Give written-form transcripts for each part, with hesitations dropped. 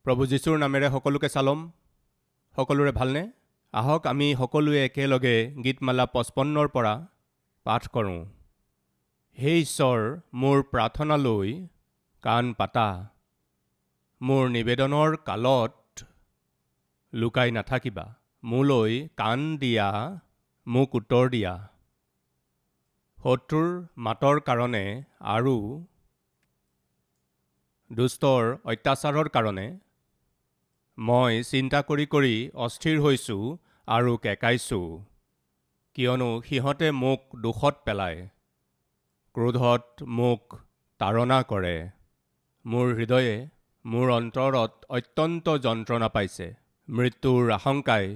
প্ৰভু যীশুৰ নামেৰে সকলোকে চালম। সকলোৰে ভালনে? আহক আমি সকলোৱে একেলগে গীতমালা 55ৰ পৰা পাঠ কৰোঁ। হে ঈশ্বৰ, মোৰ প্ৰাৰ্থনালৈ কাণ পাতা, মোৰ নিবেদনৰ কালত লুকাই নাথাকিবা। মোলৈ কাণ দিয়া, মোক উত্তৰ দিয়া। শত্ৰুৰ মাতৰ কাৰণে আৰু দুষ্টৰ অত্যাচাৰৰ কাৰণে মই চিন্তা কৰি কৰি অস্থিৰ হৈছোঁ আৰু কেকাইছোঁ, কিয়নো সিহঁতে মোক দোষত পেলায়, ক্ৰোধত মোক তাড়না কৰে। মোৰ হৃদয়ে মোৰ অন্তৰত অত্যন্ত যন্ত্ৰণা পাইছে। মৃত্যুৰ আশংকাই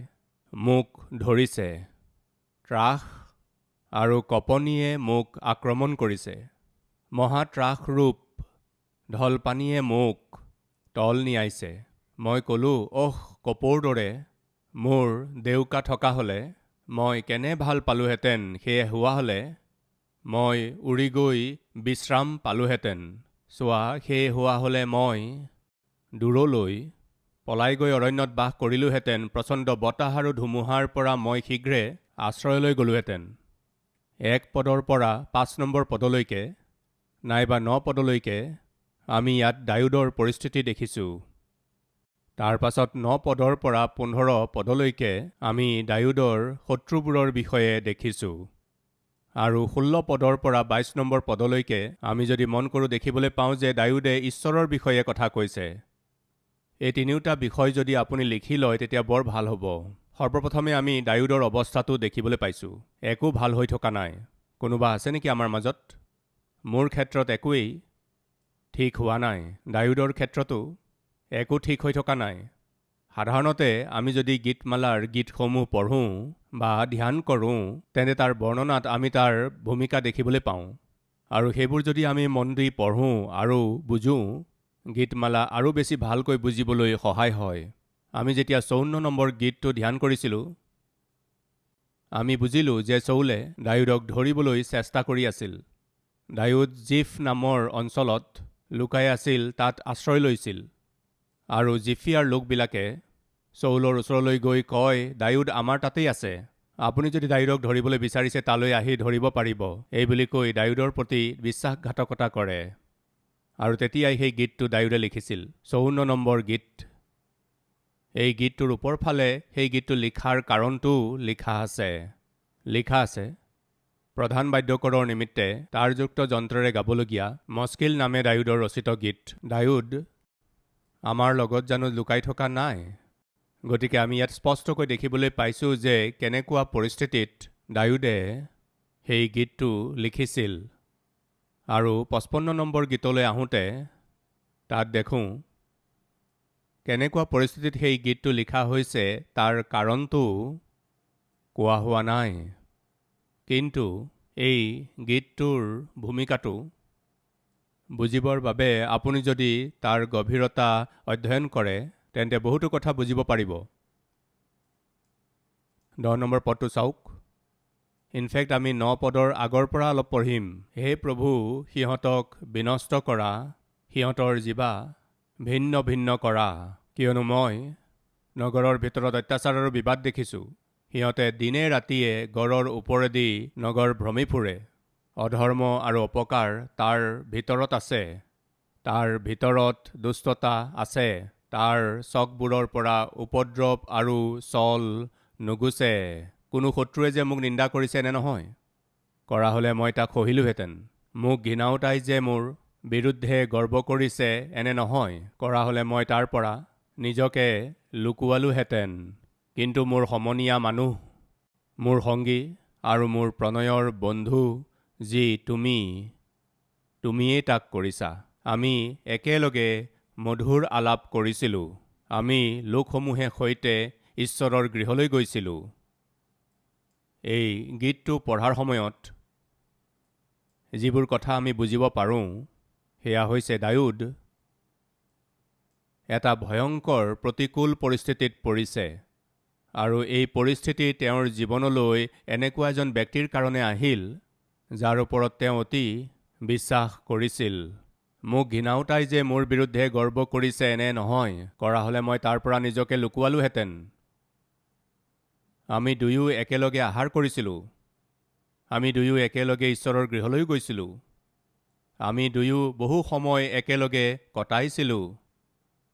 মোক ধৰিছে। ত্ৰাস আৰু কঁপনিয়ে মোক আক্ৰমণ কৰিছে। মহাত্ৰাসৰূপ ঢলপানীয়ে মোক তল নিয়াইছে। মই ক'লোঁ, কপৌৰ দৰে মোৰ ডেউকা থকা হ'লে মই কেনে ভাল পালোহেঁতেন। সেয়ে হোৱা হ'লে মই উৰি গৈ বিশ্ৰাম পালোহেঁতেন। চোৱা, সেয়ে হোৱা হ'লে মই দূৰলৈ পলাই গৈ অৰণ্যত বাস কৰিলোহেঁতেন। প্ৰচণ্ড বতাহ আৰু ধুমুহাৰ পৰা মই শীঘ্ৰে আশ্ৰয়লৈ গ'লোহেঁতেন। 1 পদৰ পৰা 5 নম্বৰ পদলৈকে নাইবা 9 পদলৈকে আমি ইয়াত দাউদৰ পৰিস্থিতি দেখিছোঁ। তাৰ পাছত 9 পদৰ পৰা 15 পদলৈকে আমি দাউদৰ শত্ৰুবোৰৰ বিষয়ে দেখিছোঁ। আৰু 16 পদৰ পৰা 22 নম্বৰ পদলৈকে আমি যদি মন কৰোঁ দেখিবলৈ পাওঁ যে দাউদে ঈশ্বৰৰ বিষয়ে কথা কৈছে। এই তিনিওটা বিষয় যদি আপুনি লিখি লয় তেতিয়া বৰ ভাল হ'ব। সৰ্বপ্ৰথমে আমি দাউদৰ অৱস্থাটো দেখিবলৈ পাইছোঁ। একো ভাল হৈ থকা নাই। কোনোবা আছে নেকি আমাৰ মাজত? মোৰ ক্ষেত্ৰত একোৱেই ঠিক হোৱা নাই। দাউদৰ ক্ষেত্ৰতো একো ঠিক হৈ থকা নাই। সাধাৰণতে আমি যদি গীতমালাৰ গীতসমূহ পঢ়োঁ বা ধ্যান কৰোঁ তেন্তে তাৰ বৰ্ণনাত আমি তাৰ ভূমিকা দেখিবলৈ পাওঁ। আৰু সেইবোৰ যদি আমি মন দি পঢ়োঁ আৰু বুজোঁ, গীতমালা আৰু বেছি ভালকৈ বুজিবলৈ সহায় হয়। আমি যেতিয়া 54 নম্বৰ গীতটো ধ্যান কৰিছিলোঁ, আমি বুজিলোঁ যে চৌলে দাউদক ধৰিবলৈ চেষ্টা কৰি আছিল। দাউদ জিফ নামৰ অঞ্চলত লুকাই আছিল, তাত আশ্ৰয় লৈছিল। আৰু জিফিয়াৰ লোকবিলাকে চৌলৰ ওচৰলৈ গৈ কয়, দাউদ আমাৰ তাতেই আছে। আপুনি যদি দাউদক ধৰিবলৈ বিচাৰিছে তালৈ আহি ধৰিব পাৰিব। এই বুলি কৈ দাউদৰ প্ৰতি বিশ্বাসঘাতকতা কৰে। আৰু তেতিয়াই সেই গীতটো দাউদে লিখিছিল, 54 নম্বৰ গীত। এই গীতটোৰ ওপৰ ফালে সেই গীতটো লিখাৰ কাৰণটোও লিখা আছে প্ৰধান বাদ্যকৰৰ নিমিত্তে তাৰযুক্ত যন্ত্ৰৰে গাবলগীয়া মস্কিল নামে দাউদৰ ৰচিত গীত। দাউদ আমাৰ লগত জানো লুকাই থকা নাই? গতিকে আমি ইয়াত স্পষ্টকৈ দেখিবলৈ পাইছোঁ যে কেনেকুৱা পৰিস্থিতিত দাউদে সেই গীতটো লিখিছিল। আৰু 55 নম্বৰ গীতলৈ আহোঁতে তাত দেখোঁ কেনেকুৱা পৰিস্থিতিত সেই গীতটো লিখা হৈছে তাৰ কাৰণটো কোৱা হোৱা নাই। কিন্তু এই গীতটোৰ ভূমিকাটো বুজিবৰ বাবে আপুনি যদি তাৰ গভীৰতা অধ্যয়ন কৰে তেন্তে বহুতো কথা বুজিব পাৰিব। 10 নম্বৰ পদটো চাওক। ইনফেক্ট আমি 9 পদৰ আগৰ পৰা অলপ পঢ়িম। হে প্ৰভু, সিহঁতক বিনষ্ট কৰা, সিহঁতৰ জিভা ভিন্ন ভিন্ন কৰা, কিয়নো মই নগৰৰ ভিতৰত অত্যাচাৰ আৰু বিবাদ দেখিছোঁ। সিহঁতে দিনে ৰাতিয়ে গড়ৰ ওপৰেদি নগৰ ভ্ৰমি ফুৰে। অধৰ্ম আৰু অপকাৰ তাৰ ভিতৰত আছে। তাৰ ভিতৰত দুষ্টতা আছে। তাৰ চকবোৰৰ পৰা উপদ্ৰৱ আৰু চল নুগুচে। কোনো শত্ৰুৱে যে মোক নিন্দা কৰিছে নে নহয়? কৰা হ'লে মই তাক সহিলোহেঁতেন। মোক ঘৃণাও তাই যে মোৰ বিৰুদ্ধে গৰ্ব কৰিছে এনে নহয়। কৰা হ'লে মই তাৰ পৰা নিজকে লুকুৱালোহেঁতেন। কিন্তু মোৰ সমনীয়া মানুহ, মোৰ সংগী আৰু মোৰ প্ৰণয়ৰ বন্ধু যি তুমিয়েই তাক কৰিছা। আমি একেলগে মধুৰ আলাপ কৰিছিলোঁ। আমি লোকসমূহে সৈতে ঈশ্বৰৰ গৃহলৈ গৈছিলোঁ। এই গীতটো পঢ়াৰ সময়ত যিবোৰ কথা আমি বুজিব পাৰোঁ সেয়া হৈছে দাউদ এটা ভয়ংকৰ প্ৰতিকূল পৰিস্থিতিত পৰিছে। আৰু এই পৰিস্থিতি তেওঁৰ জীৱনলৈ এনেকুৱা এজন ব্যক্তিৰ কাৰণে আহিল যাৰ ওপৰত তেওঁ অতি বিশ্বাস কৰিছিল। মোক ঘৃণাওতাই যে মোৰ বিৰুদ্ধে গৰ্ব কৰিছে এনে নহয়, কৰা হ'লে মই তাৰ পৰা নিজকে লুকুৱালোহেঁতেন। আমি দুয়ো একেলগে আহাৰ কৰিছিলোঁ, আমি দুয়ো একেলগে ঈশ্বৰৰ গৃহলৈ গৈছিলোঁ, আমি দুয়ো বহু সময় একেলগে কটাইছিলোঁ।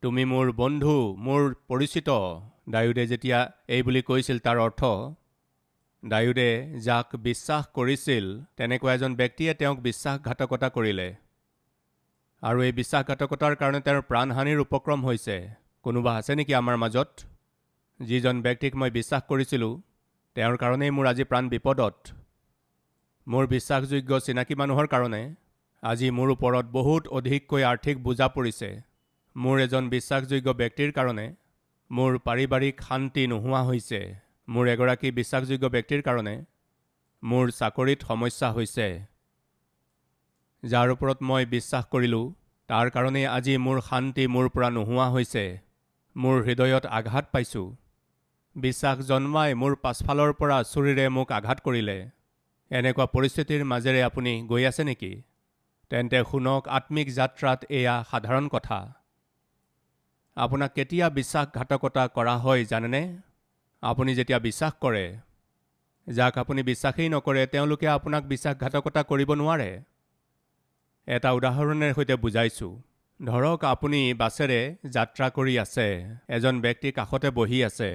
তুমি মোৰ বন্ধু, মোৰ পৰিচিত। ডায়ুদে যেতিয়া এই বুলি কৈছিল তাৰ অৰ্থ, ডায়ুদে যাক বিশ্বাস কৰিছিল তেনেকুৱা এজন ব্যক্তিয়ে তেওঁক বিশ্বাসঘাতকতা কৰিলে, আৰু এই বিশ্বাসঘাতকতাৰ কাৰণে তেওঁৰ প্ৰাণহানিৰ উপক্ৰম হৈছে। কোনোবা আছে নেকি আমাৰ মাজত? যিজন ব্যক্তিক মই বিশ্বাস কৰিছিলোঁ তেওঁৰ কাৰণেই মোৰ আজি প্ৰাণ বিপদত। মোৰ বিশ্বাসযোগ্য চিনাকি মানুহৰ কাৰণে আজি মোৰ ওপৰত বহুত অধিককৈ আৰ্থিক বোজা পৰিছে। মোৰ এজন বিশ্বাসযোগ্য ব্যক্তিৰ কাৰণে মোৰ পাৰিবাৰিক শান্তি নোহোৱা হৈছে। মোৰ এগৰাকী বিশ্বাসযোগ্য ব্যক্তিৰ কাৰণে মোৰ চাকৰিত সমস্যা হৈছে। যাৰ ওপৰত মই বিশ্বাস কৰিলোঁ তাৰ কাৰণেই আজি মোৰ শান্তি মোৰ পৰা নোহোৱা হৈছে। মোৰ হৃদয়ত আঘাত পাইছোঁ। বিশ্বাস জন্মাই মোৰ পাছফালৰ পৰা ছুৰীৰে মোক আঘাত কৰিলে। এনেকুৱা পৰিস্থিতিৰ মাজেৰে আপুনি গৈ আছে নেকি? তেন্তে শুনক, আত্মিক যাত্ৰাত এয়া সাধাৰণ কথা। আপোনাক কেতিয়া বিশ্বাসঘাতকতা কৰা হয় জানেনে? আপুনি যেতিয়া বিশ্বাস কৰে। যাক আপুনি বিশ্বাসেই নকৰে তেওঁলোকে আপোনাক বিশ্বাসঘাতকতা কৰিব নোৱাৰে। এটা উদাহৰণৰ সৈতে বুজাইছোঁ। ধৰক আপুনি বাছেৰে যাত্ৰা কৰি আছে। এজন ব্যক্তি কাষতে বহি আছে।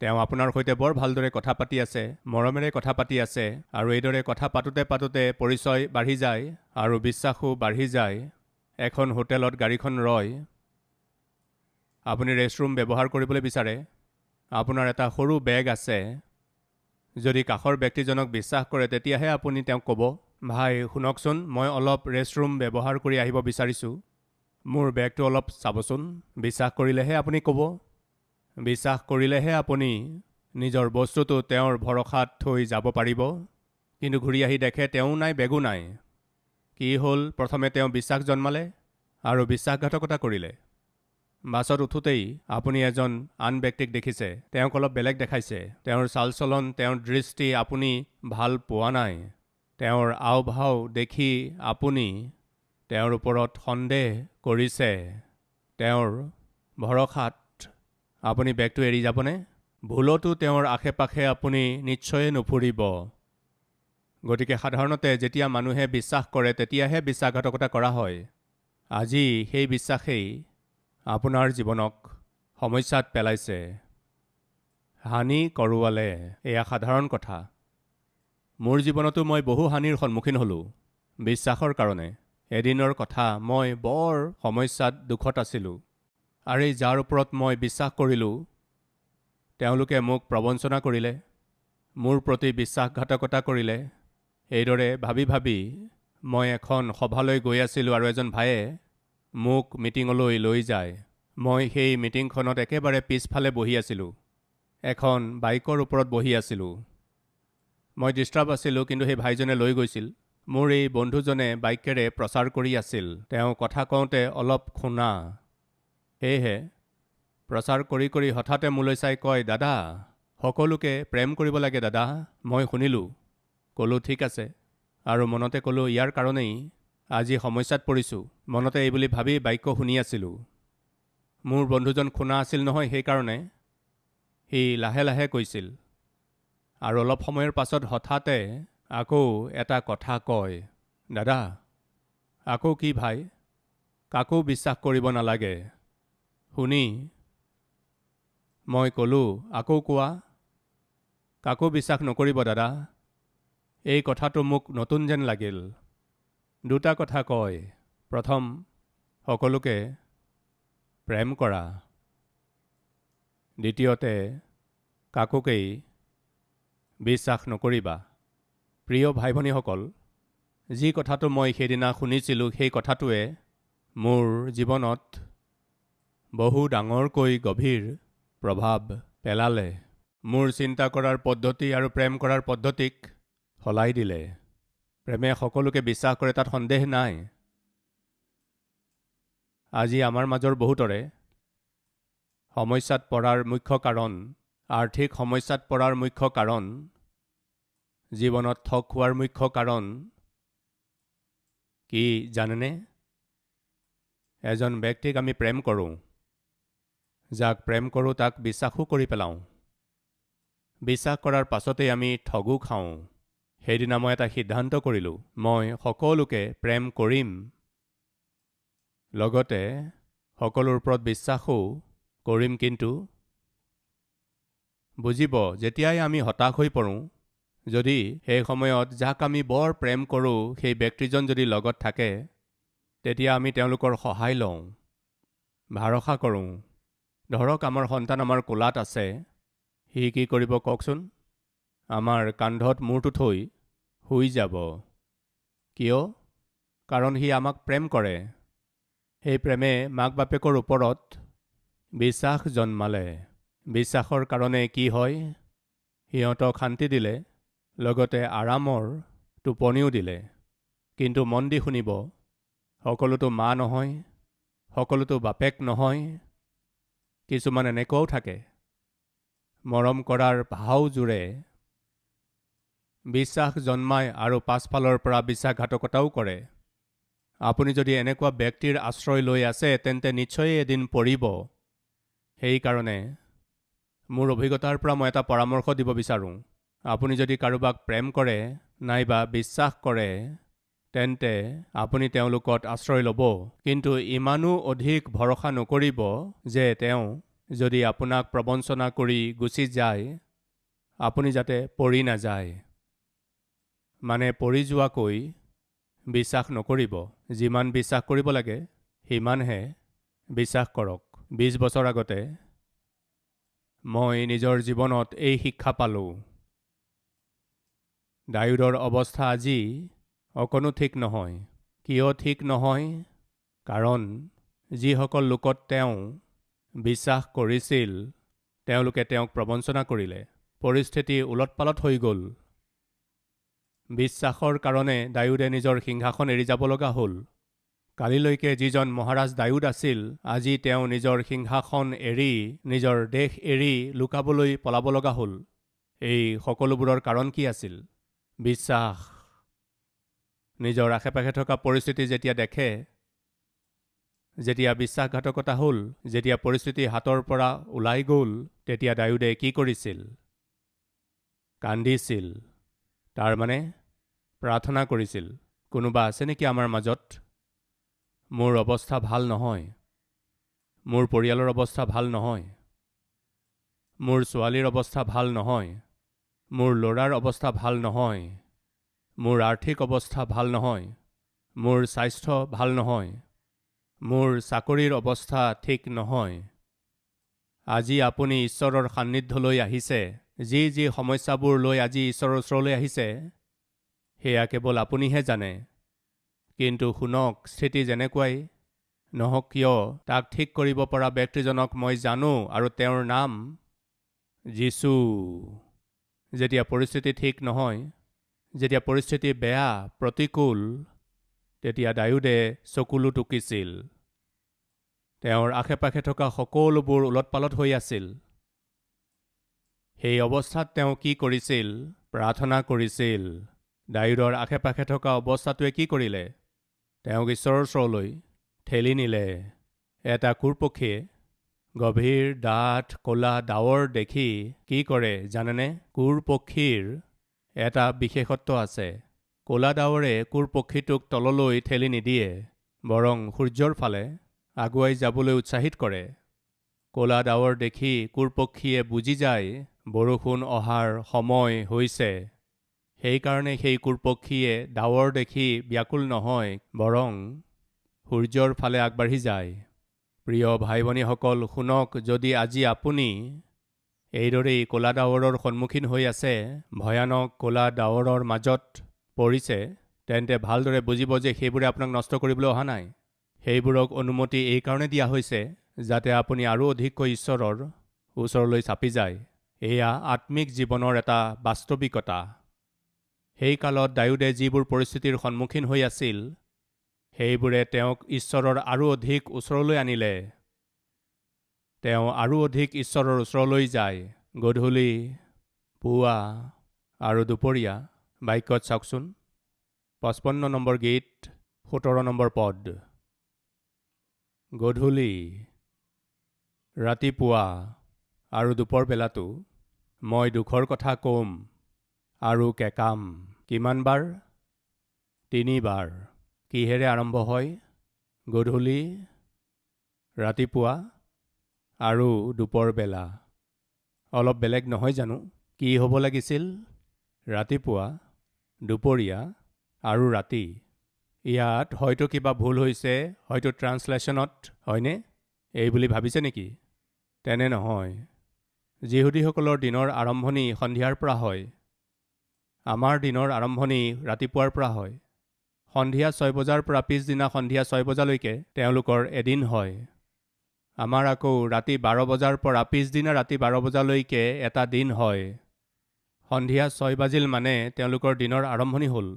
তেওঁ আপোনাৰ সৈতে বৰ ভালদৰে কথা পাতি আছে, মৰমেৰে কথা পাতি আছে, আৰু এইদৰে কথা পাতোতে পাতোতে পৰিচয় বাঢ়ি যায় আৰু বিশ্বাসো বাঢ়ি যায়। এখন হোটেলত গাড়ীখন ৰয়। আপুনি ৰেষ্টৰুম ব্যৱহাৰ কৰিবলৈ বিচাৰে। আপোনাৰ এটা সৰু বেগ আছে। যদি কাষৰ ব্যক্তিজনক বিশ্বাস কৰে তেতিয়াহে আপুনি তেওঁক ক'ব, ভাই শুনকচোন, মই অলপ ৰেষ্টৰুম ব্যৱহাৰ কৰি আহিব বিচাৰিছোঁ, মোৰ বেগটো অলপ চাবচোন। বিশ্বাস কৰিলেহে আপুনি ক'ব। বিশ্বাস কৰিলেহে আপুনি নিজৰ বস্তুটো তেওঁৰ ভৰসাত থৈ যাব পাৰিব। কিন্তু ঘূৰি আহি দেখে তেওঁ নাই, বেগো নাই। কি হ'ল? প্ৰথমে তেওঁ বিশ্বাস জন্মালে আৰু বিশ্বাসঘাতকতা কৰিলে। বাছত উঠোঁতেই আপুনি এজন আন ব্যক্তিক দেখিছে, তেওঁক অলপ বেলেগ দেখাইছে। তেওঁৰ চাল চলন, তেওঁৰ দৃষ্টি আপুনি ভাল পোৱা নাই। তেওঁৰ আও ভাও দেখি আপুনি তেওঁৰ ওপৰত সন্দেহ কৰিছে। তেওঁৰ ভৰসাত আপুনি বেগটো এৰি যাবনে? ভুলতো তেওঁৰ আশে পাশে আপুনি নিশ্চয় নুফুৰিব। গতিকে সাধাৰণতে যেতিয়া মানুহে বিশ্বাস কৰে তেতিয়াহে বিশ্বাসঘাতকতা কৰা হয়। আজি সেই বিশ্বাসেই আপোনাৰ জীৱনক সমস্যাত পেলাইছে, হানি কৰোৱালে। এয়া সাধাৰণ কথা। মোৰ জীৱনতো মই বহু হানিৰ সন্মুখীন হ'লোঁ বিশ্বাসৰ কাৰণে। এদিনৰ কথা, মই বৰ সমস্যাত দুখত আছিলোঁ, আৰু এই যাৰ ওপৰত মই বিশ্বাস কৰিলোঁ তেওঁলোকে মোক প্ৰবঞ্চনা কৰিলে, মোৰ প্ৰতি বিশ্বাসঘাতকতা কৰিলে। এইদৰে ভাবি ভাবি মই এখন সভালৈ গৈ আছিলোঁ আৰু এজন ভায়ে মোক মিটিঙলৈ লৈ যায়। মই সেই মিটিংখনত একেবাৰে পিছফালে বহি আছিলোঁ। এখন বাইকৰ ওপৰত বহি আছিলোঁ। মই ডিষ্টাৰ্ব আছিলোঁ, কিন্তু সেই ভাইজনে লৈ গৈছিল। মোৰ এই বন্ধুজনে বাইকেৰে প্ৰচাৰ কৰি আছিল। তেওঁ কথা কওঁতে অলপ শুনা। সেয়েহে প্ৰচাৰ কৰি কৰি হঠাতে মোলৈ চাই কয়, দাদা, সকলোকে প্ৰেম কৰিব লাগে দাদা। মই শুনিলোঁ, ক'লোঁ ঠিক আছে, আৰু মনতে ক'লোঁ ইয়াৰ কাৰণেই আজি সমস্যাত পৰিছোঁ। মনতে এই বুলি ভাবি বাক্য শুনি আছিলোঁ। মোৰ বন্ধুজন শুনা আছিল নহয়, সেইকাৰণে সি লাহে লাহে কৈছিল, আৰু অলপ সময়ৰ পাছত হঠাতে আকৌ এটা কথা কয়, দাদা, আকৌ কি ভাই? কাকো বিশ্বাস কৰিব নালাগে। শুনি মই ক'লোঁ, আকৌ কোৱা। কাকো বিশ্বাস নকৰিব দাদা। এই কথাটো মোক নতুন যেন লাগিল। দুটা কথা কয়। প্ৰথম, সকলোকে প্ৰেম কৰা। দ্বিতীয়তে, কাকোকেই বিশ্বাস নকৰিবা। প্ৰিয় ভাই ভনীসকল, যি কথাটো মই সেইদিনা শুনিছিলোঁ সেই কথাটোৱে মোৰ জীৱনত বহু ডাঙৰকৈ গভীৰ প্ৰভাৱ পেলালে। মোৰ চিন্তা কৰাৰ পদ্ধতি আৰু প্ৰেম কৰাৰ পদ্ধতিক সলাই দিলে। প্ৰেমে সকলোকে বিশ্বাস কৰে, তাত সন্দেহ নাই। আজি আমাৰ মাজৰ বহুতৰে সমস্যাত পৰাৰ মুখ্য কাৰণ, আৰ্থিক সমস্যাত পৰাৰ মুখ্য কাৰণ, জীৱনত ঠগ খোৱাৰ মুখ্য কাৰণ কি জানেনে? এজন ব্যক্তিক আমি প্ৰেম কৰোঁ, যাক প্ৰেম কৰোঁ তাক বিশ্বাসো কৰি পেলাওঁ। বিশ্বাস কৰাৰ পাছতেই আমি ঠগো খাওঁ। সেইদিনা মই এটা সিদ্ধান্ত কৰিলোঁ, মই সকলোকে প্ৰেম কৰিম, লগতে সকলোৰ ওপৰত বিশ্বাসো কৰিম। কিন্তু বুজিব, যেতিয়াই আমি হতাশ হৈ পৰোঁ, যদি সেই সময়ত যাক আমি বৰ প্ৰেম কৰোঁ সেই ব্যক্তিজন যদি লগত থাকে, তেতিয়া আমি তেওঁলোকৰ সহায় লওঁ, ভৰসা কৰোঁ। ধৰক আমাৰ সন্তান আমাৰ কোলাত আছে, সি কি কৰিব কওকচোন? আমাৰ কান্ধত মূৰটো থৈ শুই যাব। কিয়? কাৰণ সি আমাক প্ৰেম কৰে। সেই প্ৰেমে মাক বাপেকৰ ওপৰত বিশ্বাস জন্মালে। বিশ্বাসৰ কাৰণে কি হয়? সিহঁতক শান্তি দিলে, লগতে আৰামৰ টোপনিও দিলে। কিন্তু মন দি শুনিব, সকলোতো মা নহয়, সকলোতো বাপেক নহয়। কিছুমান এনেকুৱাও থাকে, মৰম কৰাৰ ভাও জোৰে বিশ্বাস জন্মায় আৰু পাছফালৰ পৰা বিশ্বাসঘাতকতাও কৰে। আপুনি যদি এনেকুৱা ব্যক্তিৰ আশ্ৰয় লৈ আছে, তেন্তে নিশ্চয় এদিন পৰিব। সেইকাৰণে মোৰ অভিজ্ঞতাৰ পৰা মই এটা পৰামৰ্শ দিব বিচাৰোঁ। আপুনি যদি কাৰোবাক প্ৰেম কৰে নাইবা বিশ্বাস কৰে, তেন্তে আপুনি তেওঁলোকত আশ্ৰয় ল'ব, কিন্তু ইমানো অধিক ভৰসা নকৰিব যে তেওঁ যদি আপোনাক প্ৰবঞ্চনা কৰি গুচি যায়, আপুনি যাতে পৰি নাযায়। মানে পৰি যোৱাকৈ বিশ্বাস নকৰিব। যিমান বিশ্বাস কৰিব লাগে সিমানহে বিশ্বাস কৰক। 20 বছৰ আগতে মই নিজৰ জীৱনত এই শিক্ষা পালোঁ। ডায়ুদৰ অৱস্থা আজি অকণো ঠিক নহয়। কিয় ঠিক নহয়? কাৰণ যিসকল লোকত তেওঁ বিশ্বাস কৰিছিল, তেওঁলোকে তেওঁক প্ৰবঞ্চনা কৰিলে। পৰিস্থিতি ওলটপালট হৈ গ'ল। বিশ্বাসৰ কাৰণে ডায়ুদে নিজৰ সিংহাসন এৰি যাব লগা হ'ল। কালিলৈকে যিজন মহাৰাজ ডায়ুদ আছিল, আজি তেওঁ নিজৰ সিংহাসন এৰি, নিজৰ দেশ এৰি লুকাবলৈ পলাব লগা হ'ল। এই সকলোবোৰৰ কাৰণ কি আছিল? বিশ্বাস। নিজৰ আশে পাশে থকা পৰিস্থিতি যেতিয়া দেখে, যেতিয়া বিশ্বাসঘাতকতা হ'ল, যেতিয়া পৰিস্থিতি হাতৰ পৰা ওলাই গ'ল, তেতিয়া ডায়ুদে কি কৰিছিল? কান্দিছিল। তাৰমানে প্ৰাৰ্থনা কৰিছিল। কোনোবা আছে নেকি আমাৰ মাজত? মোৰ অৱস্থা ভাল নহয়, মোৰ পৰিয়ালৰ অৱস্থা ভাল নহয়, মোৰ ছোৱালীৰ অৱস্থা ভাল নহয়, মোৰ ল'ৰাৰ অৱস্থা ভাল নহয়, মোৰ আৰ্থিক অৱস্থা ভাল নহয়, মোৰ স্বাস্থ্য ভাল নহয়, মোৰ চাকৰিৰ অৱস্থা ঠিক নহয়। আজি আপুনি ঈশ্বৰৰ সান্নিধ্যলৈ আহিছে। যি যি সমস্যাবোৰ লৈ আজি ঈশ্বৰৰ ওচৰলৈ আহিছে, সেয়া কেৱল আপুনিহে জানে। কিন্তু শুনক, স্থিতি যেনেকুৱাই নহওক কিয়, তাক ঠিক কৰিব পৰা ব্যক্তিজনক মই জানো, আৰু তেওঁৰ নাম যীশু। যেতিয়া পৰিস্থিতি ঠিক নহয়, যেতিয়া পৰিস্থিতি বেয়া, প্ৰতিকূল, তেতিয়া ডায়ুদে চকুলো টুকিছিল। তেওঁৰ আশে পাশে থকা সকলোবোৰ ওলটপালট হৈ আছিল। সেই অৱস্থাত তেওঁ কি কৰিছিল? প্ৰাৰ্থনা কৰিছিল। ডায়ুদৰ আশে পাশে থকা অৱস্থাটোৱে কি কৰিলে? তেওঁক ঈশ্বৰৰ ওচৰলৈ ঠেলি নিলে। এটা কুৰপক্ষীয়ে গভীৰ ডাঠ ক'লা ডাৱৰ দেখি কি কৰে জানেনে? কুৰপক্ষীৰ এটা বিশেষত্ব আছে। ক'লা ডাৱৰে কুৰপক্ষীটোক তললৈ ঠেলি নিদিয়ে, বৰং সূৰ্যৰ ফালে আগুৱাই যাবলৈ উৎসাহিত কৰে। ক'লা ডাৱৰ দেখি কুৰপক্ষীয়ে বুজি যায় বৰষুণ অহাৰ সময় হৈছে। সেইকাৰণে সেই কুৰপক্ষীয়ে ডাৱৰ দেখি ব্যাকুল নহয়, বৰং সূৰ্যৰ ফালে আগবাঢ়ি যায়। প্ৰিয় ভাই ভনীসকল, শুনক, যদি আজি আপুনি এইদৰেই ক'লা ডাৱৰৰ সন্মুখীন হৈ আছে, ভয়ানক ক'লা ডাৱৰৰ মাজত পৰিছে, তেন্তে ভালদৰে বুজিব যে সেইবোৰে আপোনাক নষ্ট কৰিবলৈ অহা নাই। সেইবোৰক অনুমতি এইকাৰণে দিয়া হৈছে যাতে আপুনি আৰু অধিককৈ ঈশ্বৰৰ ওচৰলৈ চাপি যায়। এয়া আত্মিক জীৱনৰ এটা বাস্তৱিকতা। সেই কালত ডায়ুদে যিবোৰ পৰিস্থিতিৰ সন্মুখীন হৈ আছিল, সেইবোৰে তেওঁক ঈশ্বৰৰ আৰু অধিক ওচৰলৈ আনিলে। তেওঁ আৰু অধিক ঈশ্বৰৰ ওচৰলৈ যায়। গধূলি, পুৱা আৰু দুপৰীয়া। বাক্যত চাওকচোন, 55 নম্বৰ গীত, 17 নম্বৰ পদ। গধূলি, ৰাতিপুৱা আৰু দুপৰ বেলাতো মই দুখৰ কথা কম আৰু কেকাম। কিমান বাৰ? 3 বাৰ। কিহেৰে আৰম্ভ হয়? গধূলি, ৰাতিপুৱা আৰু দুপৰ বেলা। অলপ বেলেগ নহয় জানো? কি হ'ব লাগিছিল? ৰাতিপুৱা, দুপৰীয়া আৰু ৰাতি। ইয়াত হয়তো কিবা ভুল হৈছে, হয়তো ট্ৰান্সলেশ্যনত, হয়নে? এই বুলি ভাবিছে নেকি? তেনে নহয়। যিহুদীসকলৰ দিনৰ আৰম্ভণি সন্ধিয়াৰ পৰা হয়। আমাৰ দিনৰ আৰম্ভণি ৰাতিপুৱাৰ পৰা হয়। সন্ধিয়া 6 বজাৰ পৰা পিছদিনা সন্ধিয়া 6 বজালৈকে তেওঁলোকৰ এদিন হয়। আমাৰ আকৌ ৰাতি 12 বজাৰ পৰা পিছদিনা ৰাতি 12 বজালৈকে এটা দিন হয়। সন্ধিয়া 6 বাজিল মানে তেওঁলোকৰ দিনৰ আৰম্ভণি হ'ল।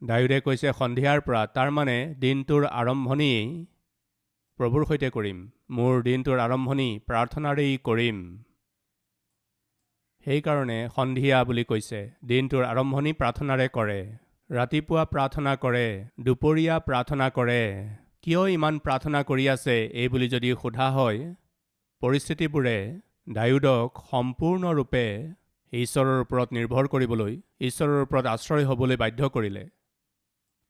ডায়ুদে কৈছে সন্ধিয়াৰ পৰা, তাৰ মানে দিনটোৰ আৰম্ভণি প্ৰভুৰ সৈতে কৰিম। মোৰ দিনটোৰ আৰম্ভণি প্ৰাৰ্থনাৰেই কৰিম। সেইকাৰণে সন্ধিয়া বুলি কৈছে। দিনটোৰ আৰম্ভণি প্ৰাৰ্থনাৰে কৰে। ৰাতিপুৱা প্ৰাৰ্থনা কৰে, দুপৰীয়া প্ৰাৰ্থনা কৰে। কিয় ইমান প্ৰাৰ্থনা কৰি আছে এই বুলি যদি সোধা হয়, পৰিস্থিতিবোৰে ডায়ুদক সম্পূৰ্ণৰূপে ঈশ্বৰৰ ওপৰত নিৰ্ভৰ কৰিবলৈ, ঈশ্বৰৰ ওপৰত আশ্ৰয় হ'বলৈ বাধ্য কৰিলে।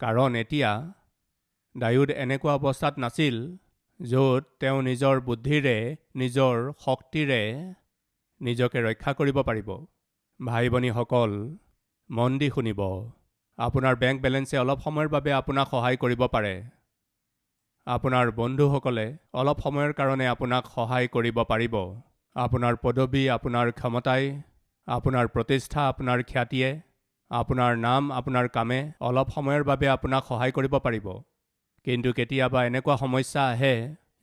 কাৰণ এতিয়া ডায়ুদ এনেকুৱা অৱস্থাত নাছিল য'ত তেওঁ নিজৰ বুদ্ধিৰে, নিজৰ শক্তিৰে নিজকে ৰক্ষা কৰিব পাৰিব। ভাই ভনীসকল, মন দি শুনিব। আপোনাৰ বেংক বেলেঞ্চে অলপ সময়ৰ বাবে আপোনাক সহায় কৰিব পাৰে। আপোনাৰ বন্ধুসকলে অলপ সময়ৰ কাৰণে আপোনাক সহায় কৰিব পাৰিব। আপোনাৰ পদবী, আপোনাৰ ক্ষমতাই, আপোনাৰ প্ৰতিষ্ঠা, আপোনাৰ খ্যাতিয়ে, আপোনাৰ নাম, আপোনাৰ কামে অলপ সময়ৰ বাবে আপোনাক সহায় কৰিব পাৰিব। কিন্তু কেতিয়াবা এনেকুৱা সমস্যা আহে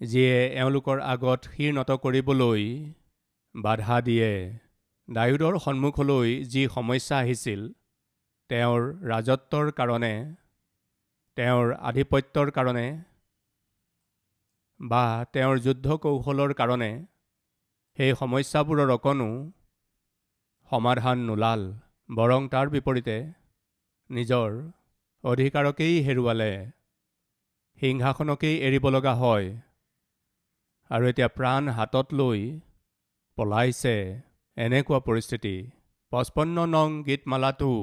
যিয়ে এওঁলোকৰ আগত শিৰ নত কৰিবলৈ বাধা দিয়ে। ডায়ুদৰ সন্মুখলৈ যি সমস্যা আহিছিল, তেওঁৰ ৰাজত্বৰ কাৰণে, তেওঁৰ আধিপত্যৰ কাৰণে বা তেওঁৰ যুদ্ধ কৌশলৰ কাৰণে, সেই সমস্যাবোৰৰ অকণো সমাধান নোলাল। বৰং তাৰ বিপৰীতে নিজৰ অধিকাৰকেই হেৰুৱালে, সিংহাসনকেই এৰিব লগা হয় আৰু এতিয়া প্ৰাণ হাতত লৈ পলাইছে। এনেকুৱা পৰিস্থিতি। 55 নং গীতমালাটো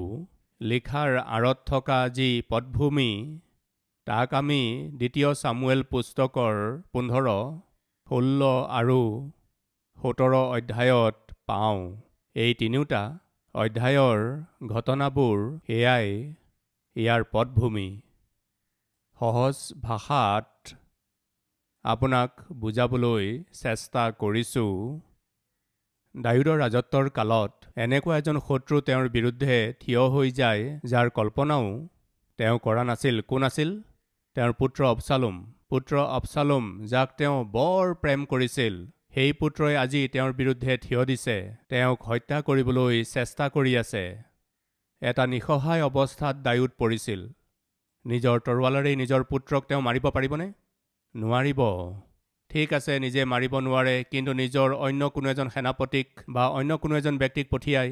লিখাৰ আঁৰত থকা যি পটভূমি, তাক আমি 2 চামুৱেল পুস্তকৰ 15, 16 আৰু 17 অধ্যায়ত পাওঁ। এই তিনিওটা অধ্যায়ৰ ঘটনাবোৰ এয়াই ইয়াৰ পটভূমি। সহজ ভাষাত আপোনাক বুজাবলৈ চেষ্টা কৰিছোঁ। ডায়ুদৰ ৰাজত্বৰ কালত এনেকুৱা এজন শত্ৰু তেওঁৰ বিৰুদ্ধে থিয় হৈ যায়, যাৰ কল্পনাও তেওঁ কৰা নাছিল। কোন আছিল? তেওঁৰ পুত্ৰ অবছালোম। পুত্ৰ অবছালোম, যাক তেওঁ বৰ প্ৰেম কৰিছিল, সেই পুত্ৰই আজি তেওঁৰ বিৰুদ্ধে থিয় দিছে, তেওঁক হত্যা কৰিবলৈ চেষ্টা কৰি আছে। এটা নিঃসহায় অৱস্থাত ডায়ুদ পৰিছিল। নিজৰ তৰোৱালেৰেই নিজৰ পুত্ৰক তেওঁ মাৰিব পাৰিবনে? নোৱাৰিব। ঠিক আছে, নিজে মাৰিব নোৱাৰে, কিন্তু নিজৰ অন্য কোনো এজন সেনাপতিক বা অন্য কোনো এজন ব্যক্তিক পঠিয়াই,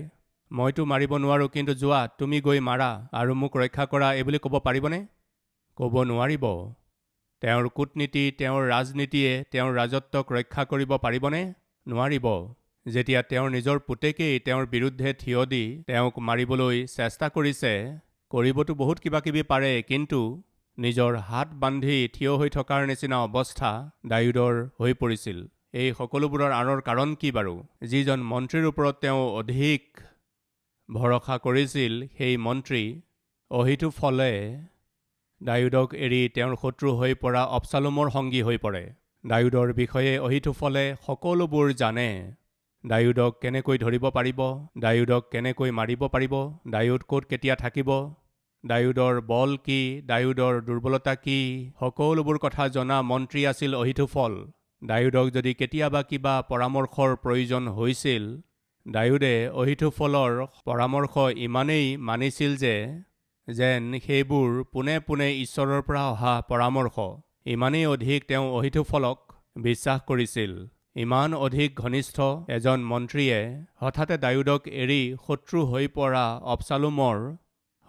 মইতো মাৰিব নোৱাৰোঁ, কিন্তু যোৱা, তুমি গৈ মাৰা আৰু মোক ৰক্ষা কৰা, এইবুলি ক'ব পাৰিবনে? ক'ব নোৱাৰিব। তেওঁৰ কূটনীতি, তেওঁৰ ৰাজনীতিয়ে তেওঁৰ ৰাজত্বক ৰক্ষা কৰিব পাৰিবনে? নোৱাৰিব। যেতিয়া তেওঁৰ নিজৰ পুতেকেই তেওঁৰ বিৰুদ্ধে থিয় দি তেওঁক মাৰিবলৈ চেষ্টা কৰিছে, কৰিবতো বহুত কিবা কিবি পাৰে, কিন্তু নিজৰ হাত বান্ধি থিয় হৈ থকাৰ নিচিনা অৱস্থা ডায়ুদৰ হৈ পৰিছিল। এই সকলোবোৰৰ আঁৰৰ কাৰণ কি বাৰু? যিজন মন্ত্ৰীৰ ওপৰত তেওঁ অধিক ভৰসা কৰিছিল, সেই মন্ত্ৰী অহিতোফলে ডায়ুদক এৰি তেওঁৰ শত্ৰু হৈ পৰা অবছালোমৰ সংগী হৈ পৰে। ডায়ুদৰ বিষয়ে অহিতোফলে সকলোবোৰ জানে। ডায়ুদক কেনেকৈ ধৰিব পাৰিব, ডায়ুদক কেনেকৈ মাৰিব পাৰিব, ডায়ুদ ক'ত কেতিয়া থাকিব, ডায়ুদৰ বল কি, ডায়ুদৰ দুৰ্বলতা কি, সকলোবোৰ কথা জনা মন্ত্ৰী আছিল অহিতোফল। ডায়ুদক যদি কেতিয়াবা কিবা পৰামৰ্শৰ প্ৰয়োজন হৈছিল, ডায়ুদে অহিতোফলৰ পৰামৰ্শ ইমানেই মানিছিল যে যেন সেইবোৰ পোনে পোনে ঈশ্বৰৰ পৰা অহা পৰামৰ্শ। ইমানেই অধিক তেওঁ অহিতোফলক বিশ্বাস কৰিছিল। ইমান অধিক ঘনিষ্ঠ এজন মন্ত্ৰীয়ে হঠাতে ডায়ুদক এৰি শত্ৰু হৈ পৰা অবছালোমৰ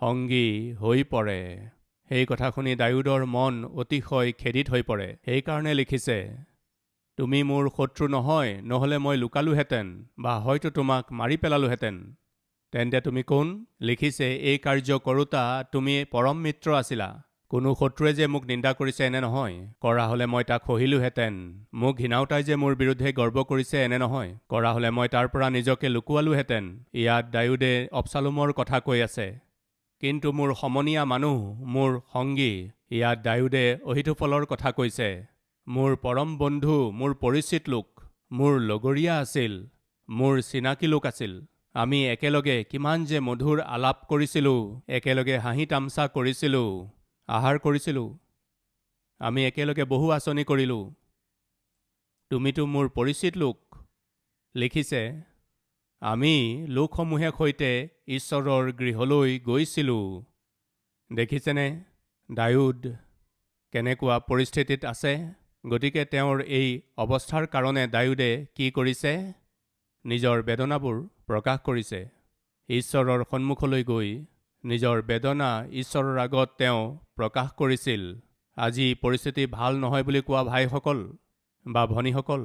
সংগী হৈ পৰে। সেই কথা শুনি দাউদৰ মন অতিশয় খেদিত হৈ পৰে। সেইকাৰণে লিখিছে, তুমি মোৰ শত্ৰু নহয়, নহ'লে মই লুকালোহেঁতেন বা হয়তো তোমাক মাৰি পেলালোহেঁতেন। তেন্তে তুমি কোন? লিখিছে, এই কাৰ্য কৰোঁতা তুমি পৰম মিত্ৰ আছিলা। কোনো শত্ৰুৱে যে মোক নিন্দা কৰিছে এনে নহয়, কৰা হ'লে মই তাক সহিলোহেঁতেন। মোক ঘৃণাওতাই যে মোৰ বিৰুদ্ধে গৰ্ব কৰিছে এনে নহয়, কৰা হ'লে মই তাৰ পৰা নিজকে লুকুৱালোহেঁতেন। ইয়াত দাউদে অবছালোমৰ কথা কৈ আছে। কিন্তু মোৰ সমনীয়া মানুহ, মোৰ সংগী, ইয়াত দাউদে অহিতোফলৰ কথা কৈছে। মোৰ পৰম বন্ধু, মোৰ পৰিচিত লোক, মোৰ লগৰীয়া আছিল, মোৰ চিনাকি লোক আছিল। আমি একেলগে কিমান যে মধুৰ আলাপ কৰিছিলোঁ, একেলগে হাঁহি তামচা কৰিছিলোঁ, আহাৰ কৰিছিলোঁ, আমি একেলগে বহু আঁচনি কৰিলোঁ। তুমিতো মোৰ পৰিচিত লোক। লিখিছে, আমি লোকসমূহে সৈতে ঈশ্বৰৰ গৃহলৈ গৈছিলোঁ। দেখিছেনে দাউদ কেনেকুৱা পৰিস্থিতিত আছে? গতিকে তেওঁৰ এই অৱস্থাৰ কাৰণে দাউদে কি কৰিছে? নিজৰ বেদনাবোৰ প্ৰকাশ কৰিছে। ঈশ্বৰৰ সন্মুখলৈ গৈ নিজৰ বেদনা ঈশ্বৰৰ আগত তেওঁ প্ৰকাশ কৰিছিল। আজি পৰিস্থিতি ভাল নহয় বুলি কোৱা ভাইসকল বা ভনীসকল,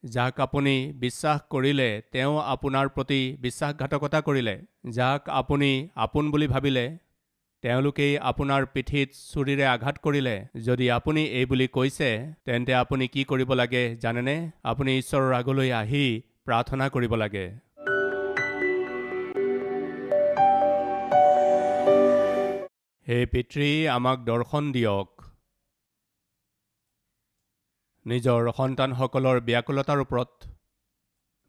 যাক আপুনি বিশ্বাস কৰিলে তেওঁ আপোনাৰ প্ৰতি বিশ্বাসঘাতকতা কৰিলে, যাক আপুনি আপোন বুলি ভাবিলে তেওঁলোকেই আপোনাৰ পিঠিত ছুৰীৰে আঘাত কৰিলে। যদি আপুনি এই বুলি কৈছে, তেন্তে আপুনি কি কৰিব লাগে জানেনে? আপুনি ঈশ্বৰৰ আগলৈ আহি প্ৰাৰ্থনা কৰিব লাগে। হে পিতৃ, আমাক দৰ্শন দিয়ক। নিজৰ সন্তানসকলৰ ব্যাকুলতাৰ ওপৰত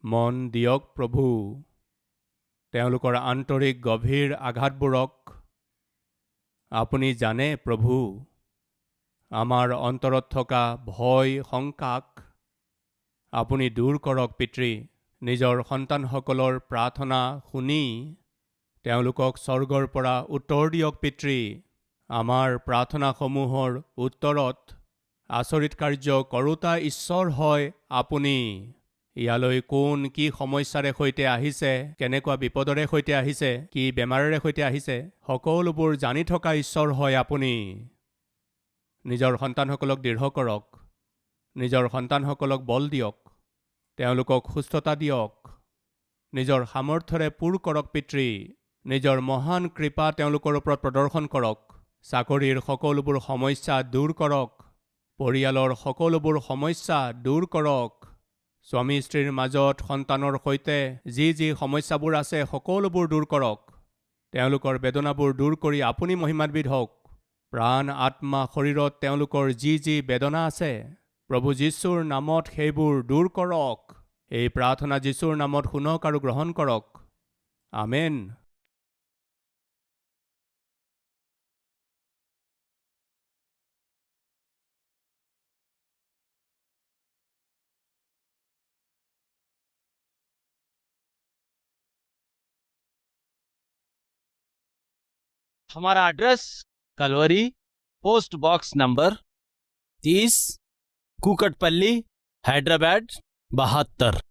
মন দিয়ক প্ৰভু। তেওঁলোকৰ আন্তৰিক গভীৰ আঘাতবোৰক আপুনি জানে প্ৰভু। আমাৰ অন্তৰত থকা ভয় শংকাক আপুনি দূৰ কৰক পিতৃ। নিজৰ সন্তানসকলৰ প্ৰাৰ্থনা শুনি তেওঁলোকক স্বৰ্গৰ পৰা উত্তৰ দিয়ক পিতৃ। আমাৰ প্ৰাৰ্থনাসমূহৰ উত্তৰত আচৰিত কাৰ্য কৰোঁতা ঈশ্বৰ হয় আপুনি। ইয়ালৈ কোন কি সমস্যাৰে সৈতে আহিছে, কেনেকুৱা বিপদৰে সৈতে আহিছে, কি বেমাৰেৰে সৈতে আহিছে, সকলোবোৰ জানি থকা ঈশ্বৰ হয় আপুনি। নিজৰ সন্তানসকলক দৃঢ় কৰক, নিজৰ সন্তানসকলক বল দিয়ক, তেওঁলোকক সুস্থতা দিয়ক, নিজৰ সামৰ্থ্যৰে পূৰ কৰক পিতৃ। নিজৰ মহান কৃপা তেওঁলোকৰ ওপৰত প্ৰদৰ্শন কৰক। চাকৰিৰ সকলোবোৰ সমস্যা দূৰ কৰক, পৰিয়ালৰ সকলোবোৰ সমস্যা দূৰ কৰক। স্বামী স্ত্ৰীৰ মাজত সন্তানৰ সৈতে যি যি সমস্যাবোৰ আছে সকলোবোৰ দূৰ কৰক। তেওঁলোকৰ বেদনাবোৰ দূৰ কৰি আপুনি মহিমান্বিত হওক। প্ৰাণ আত্মা শৰীৰত তেওঁলোকৰ যি যি বেদনা আছে প্ৰভু যীশুৰ নামত সেইবোৰ দূৰ কৰক। এই প্ৰাৰ্থনা যীশুৰ নামত শুনক আৰু গ্ৰহণ কৰক। আমেন। हमारा address Calvary, post box number 30, Kukatpally, Hyderabad 72।